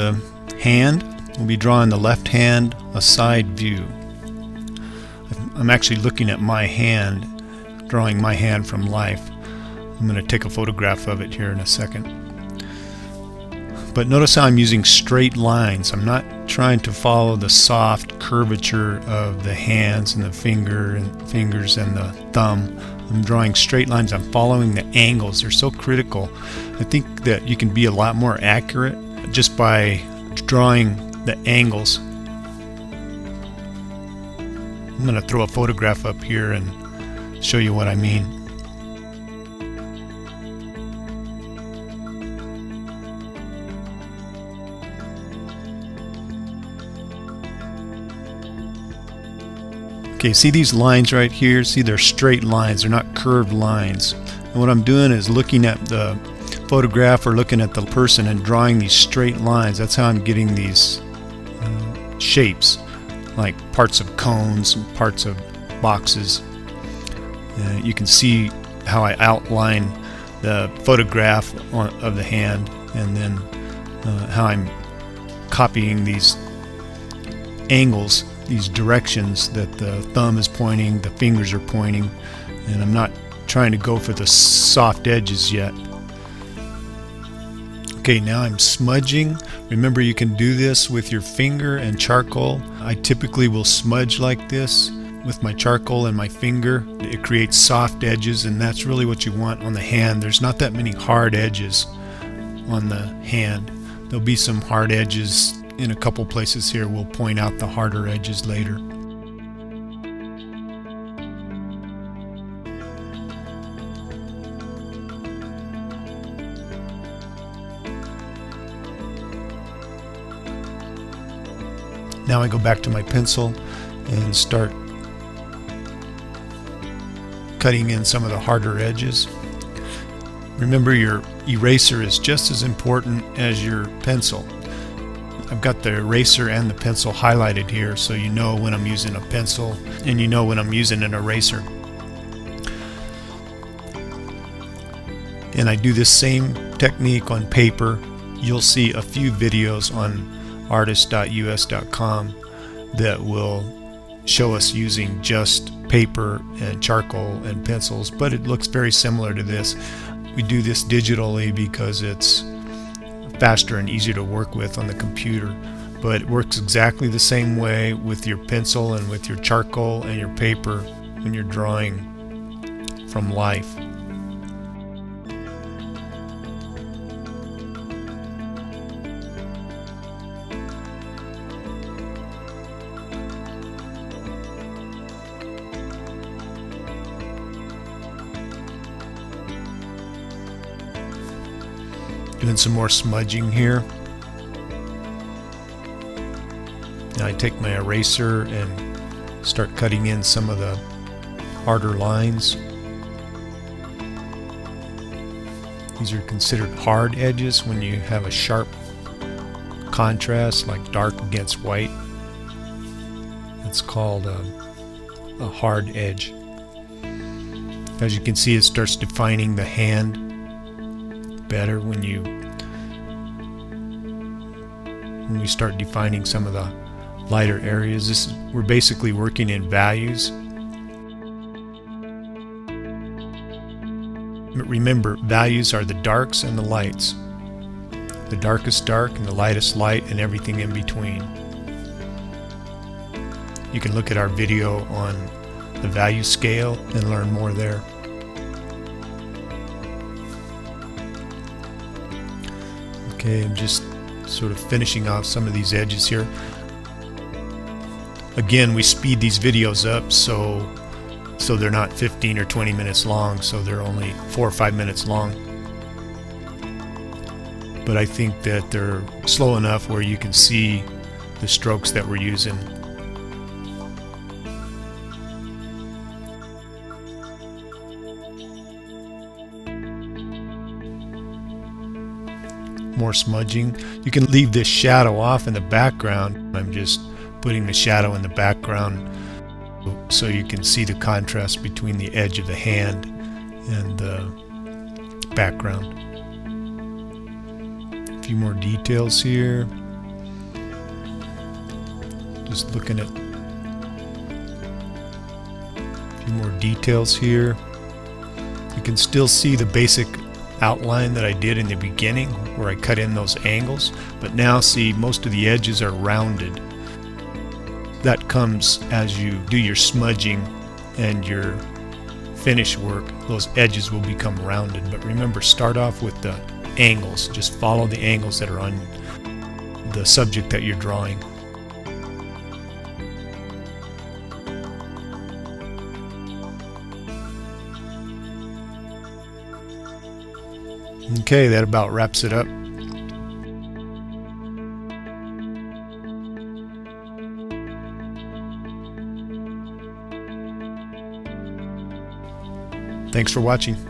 The hand, we'll be drawing the left hand a side view. I'm actually looking at my hand, drawing my hand from life. I'm going to take a photograph of it here in a second. But notice how I'm using straight lines. I'm not trying to follow the soft curvature of the hands and the fingers and the thumb. I'm drawing straight lines. I'm following the angles. They're so critical. I think that you can be a lot more accurate just by drawing the angles. I'm going to throw a photograph up here and show you what I mean. Okay, see these lines right here? See, they're straight lines. They're not curved lines. And what I'm doing is looking at the photograph or looking at the person and drawing these straight lines. That's how I'm getting these shapes, like parts of cones and parts of boxes. You can see how I outline the photograph of the hand, and then how I'm copying these angles, these directions that the thumb is pointing, the fingers are pointing, and I'm not trying to go for the soft edges yet. Okay, now I'm smudging. Remember, you can do this with your finger and charcoal. I typically will smudge like this with my charcoal and my finger. It creates soft edges, and that's really what you want on the hand. There's not that many hard edges on the hand. There'll be some hard edges in a couple places here. We'll point out the harder edges later. Now I go back to my pencil and start cutting in some of the harder edges. Remember, your eraser is just as important as your pencil. I've got the eraser and the pencil highlighted here, so you know when I'm using a pencil and you know when I'm using an eraser. And I do this same technique on paper. You'll see a few videos on artist.us.com that will show us using just paper and charcoal and pencils, but it looks very similar to this. We do this digitally because it's faster and easier to work with on the computer, but it works exactly the same way with your pencil and with your charcoal and your paper when you're drawing from life. Doing some more smudging here. Now I take my eraser and start cutting in some of the harder lines. These are considered hard edges when you have a sharp contrast like dark against white. That's called a hard edge. As you can see, it starts defining the hand better when we start defining some of the lighter areas. We're basically working in values. But remember, values are the darks and the lights. The darkest dark and the lightest light and everything in between. You can look at our video on the value scale and learn more there. Okay, I'm just sort of finishing off some of these edges here. Again, we speed these videos up so they're not 15 or 20 minutes long, so they're only 4 or 5 minutes long. But I think that they're slow enough where you can see the strokes that we're using. More smudging. You can leave this shadow off in the background. I'm just putting the shadow in the background so you can see the contrast between the edge of the hand and the background. A few more details here. Just looking at a few more details here. You can still see the basic outline that I did in the beginning where I cut in those angles, but now see most of the edges are rounded. That comes as you do your smudging and your finish work. Those edges will become rounded, but remember, start off with the angles. Just follow the angles that are on the subject that you're drawing. Okay, that about wraps it up. Thanks for watching.